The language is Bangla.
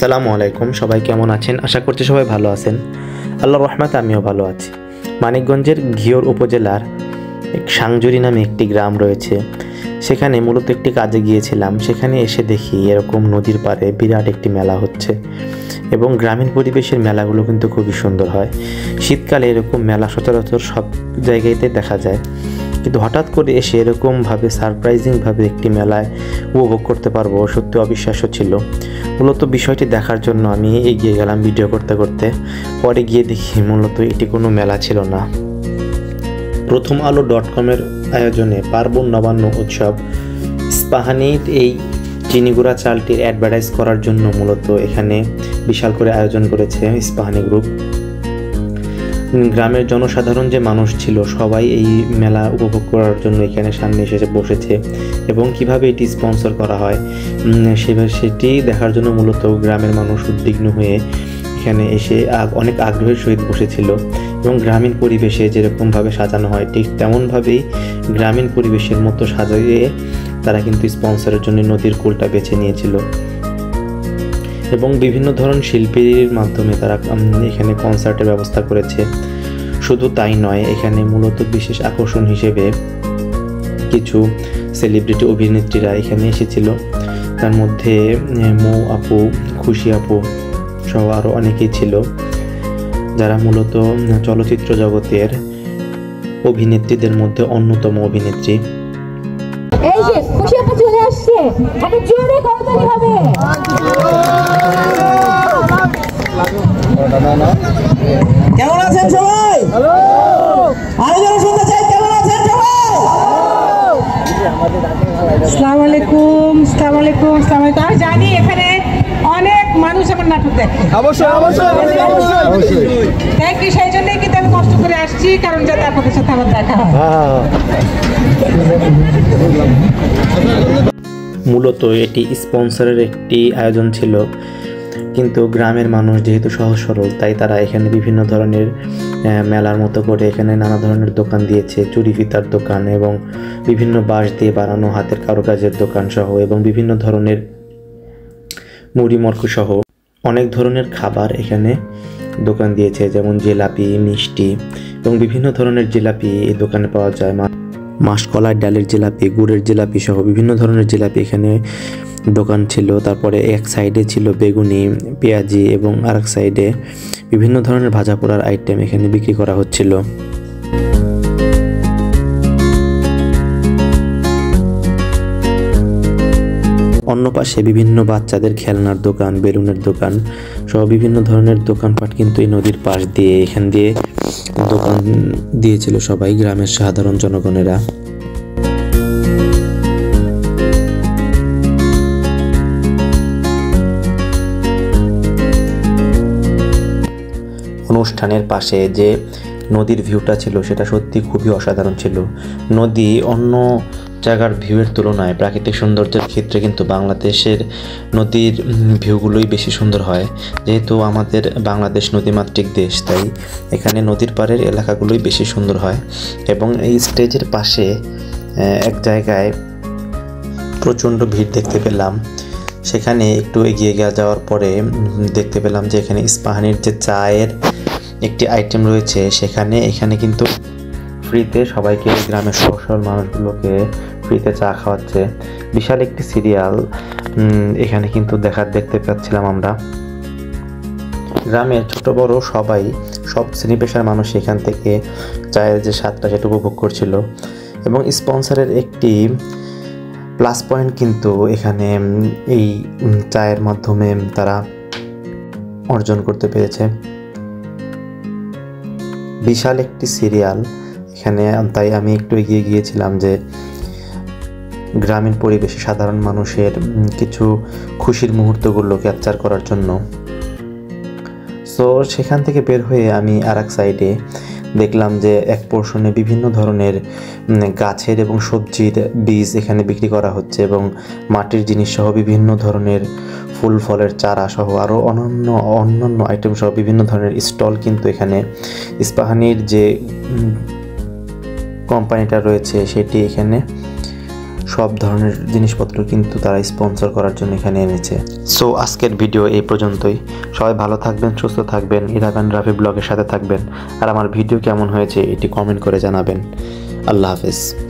আসসালামু আলাইকুম, সবাই কেমন আছেন? আশা করছি সবাই ভালো আছেন। আল্লাহর রহমতে আমিও ভালো আছি। মানিকগঞ্জের ঘিওর উপজেলার সাংজুরি নামে একটি গ্রাম রয়েছে। সেখানে মূলত একটি কাজে গিয়েছিলাম। সেখানে এসে দেখি এরকম নদীর পাড়ে বিরাট একটি মেলা হচ্ছে এবং গ্রামীণ পরিবেশের মেলাগুলো কিন্তু খুবই সুন্দর হয়। শীতকালে এরকম মেলা সচরাচর সব জায়গাতে দেখা যায়, কিন্তু হঠাৎ করে এসে এরকমভাবে সারপ্রাইজিংভাবে একটি মেলায় উপভোগ করতে পারবো সত্যি অবিশ্বাস্য ছিল। মূলত বিষয়টি দেখার জন্য আমি এগিয়ে গেলাম ভিডিও করতে করতে। পরে গিয়ে দেখি মূলত এটি কোনো মেলা ছিল না। প্রথম আলো .com-এর আয়োজনে পার্বণ নবান্ন উৎসব ইস্পাহানির এই চিনিগুড়া চালটির অ্যাডভার্টাইজ করার জন্য মূলত এখানে বিশাল করে আয়োজন করেছে ইস্পাহানি গ্রুপ। গ্রামের জনসাধারণ যে মানুষ ছিল সবাই এই মেলা উপভোগ করার জন্য এখানে সামনে এসে বসেছে এবং কিভাবে এটি স্পন্সর করা হয় সেটি দেখার জন্য মূলত গ্রামের মানুষ উদ্বিগ্ন হয়ে এখানে এসে অনেক আগ্রহের সহিত বসেছিল এবং গ্রামীণ পরিবেশে যেরকমভাবে সাজানো হয় ঠিক তেমনভাবেই গ্রামীণ পরিবেশের মতো সাজিয়ে তারা কিন্তু স্পন্সরের জন্য নদীর কূলটা বেছে নিয়েছিল এবং বিভিন্ন ধরনের শিল্পীর মাধ্যমে তারা এখানে কনসার্টের ব্যবস্থা করেছে। শুধু তাই নয়, এখানে মূলত বিশেষ আকর্ষণ হিসেবে কিছু সেলিব্রিটি অভিনেত্রীরা এখানে এসেছিল। তার মধ্যে মৌ আপু, খুশি আপু সহ আরও অনেকেই ছিল, যারা মূলত চলচ্চিত্র জগতের অভিনেত্রীদের মধ্যে অন্যতম অভিনেত্রী। এই যে খুশি আপু চলে আসছে, আমি জোরে করতালি হবে। কেমন আছেন সবাই? হ্যালো, আরো যারা শুনতে চাই কেমন আছেন সবাই? আসসালামু আলাইকুম, আসসালামু আলাইকুম, আসসালামু আলাইকুম। আমি জানি এখানে অনেক মানুষ আমার নাটক দেখে। অবশ্যই অবশ্যই অবশ্যই। থ্যাংক ইউ, সেই জন্যই কিন্তু আমি কষ্ট করে আসছি, কারণ যাতে আপনাদের সাথে আমার দেখা হয়। মূলত এটি স্পন্সরের একটি আয়োজন ছিল, কিন্তু গ্রামের মানুষ যেহেতু সহজ সরল তাই তারা এখানে বিভিন্ন ধরনের মেলার মতো করে এখানে নানা ধরনের দোকান দিয়েছে। চুরি ফিতার দোকান এবং বিভিন্ন বাঁশ দিয়ে বানানো হাতের কারুকাজের দোকান সহ এবং বিভিন্ন ধরনের মুড়ি মরকু সহ অনেক ধরনের খাবার এখানে দোকান দিয়েছে, যেমন জিলাপি, মিষ্টি এবং বিভিন্ন ধরনের জিলাপি এই দোকানে পাওয়া যায়। মাসকলার ডালের জিলাপি, গুড়ের জিলাপি সহ বিভিন্ন ধরনের জিলাপি এখানে দোকান ছিল। তারপরে এক সাইডে ছিল বেগুনি, পেঁয়াজি এবং আরেক সাইডে বিভিন্ন ধরনের ভাজা পোড়ার আইটেম এখানে বিক্রি করা হচ্ছিল। অন্য পাশে বিভিন্ন বাচ্চাদের খেলনার দোকান, বেলুনের দোকান সহ বিভিন্ন ধরনের দোকানপাট কিন্তু এই নদীর পাশ দিয়ে এখান দিয়ে দোকান দিয়েছিল সবাই গ্রামের সাধারণ জনগণেরা। অনুষ্ঠানের পাশে যে নদীর ভিউটা ছিল সেটা সত্যি খুবই অসাধারণ ছিল। নদী অন্য জায়গার ভিউয়ের তুলনায় প্রাকৃতিক সৌন্দর্যের ক্ষেত্রে কিন্তু বাংলাদেশের নদীর ভিউগুলোই বেশি সুন্দর হয়। যেহেতু আমাদের বাংলাদেশ নদীমাতৃক দেশ, তাই এখানে নদীর পাড়ের এলাকাগুলোই বেশি সুন্দর হয়। এবং এই স্টেজের পাশে এক জায়গায় প্রচণ্ড ভিড় দেখতে পেলাম। সেখানে একটু এগিয়ে যাওয়ার পরে দেখতে পেলাম যে এখানে ইস্পাহানির যে চায়ের একটি আইটেম রয়েছে, এখানে কিন্তু ফ্রিতে সবাইকে, গ্রামের সরল মানুষগুলোকে ফ্রিতে চা খাওয়াচ্ছে। বিশাল একটি সিরিয়াল এখানে কিন্তু দেখতে পাচ্ছিলাম আমরা। গ্রামের ছোট বড় সব শ্রেণী পেশার মানুষ এখান থেকে চায়ের যে স্বাদটা সেটা উপভোগ করছিল। এবং স্পন্সরের একটি প্লাস পয়েন্ট কিন্তু এখানে এই চায়ের মাধ্যমে তারা অর্জন করতে পেরেছে। বিশাল একটি সিরিয়াল এখানে, তাই আমি একটু এগিয়ে গিয়েছিলাম যে গ্রামীণ পরিবেশে সাধারণ মানুষের কিছু খুশির মুহূর্তগুলো ক্যাপচার করার জন্য। সো সেখান থেকে বের হয়ে আমি আরেক সাইডে দেখলাম যে এক পোর্শনে বিভিন্ন ধরনের গাছের এবং সবজির বীজ এখানে বিক্রি করা হচ্ছে এবং মাটির জিনিস সহ বিভিন্ন ধরনের ফুল ফলের চারা সহ আরও অন্যান্য আইটেম সহ বিভিন্ন ধরনের স্টল কিন্তু এখানে ইস্পাহানির যে কোম্পানিটা রয়েছে সেটি এখানে সব ধরনের জিনিসপত্র কিন্তু তারা স্পন্সর করার জন্য এখানে এনেছে। সো আজকের ভিডিও এই পর্যন্তই। সবাই ভালো থাকবেন, সুস্থ থাকবেন, ইরাকান রাফি ব্লগের সাথে থাকবেন। আর আমার ভিডিও কেমন হয়েছে এটি কমেন্ট করে জানাবেন। আল্লাহ হাফেজ।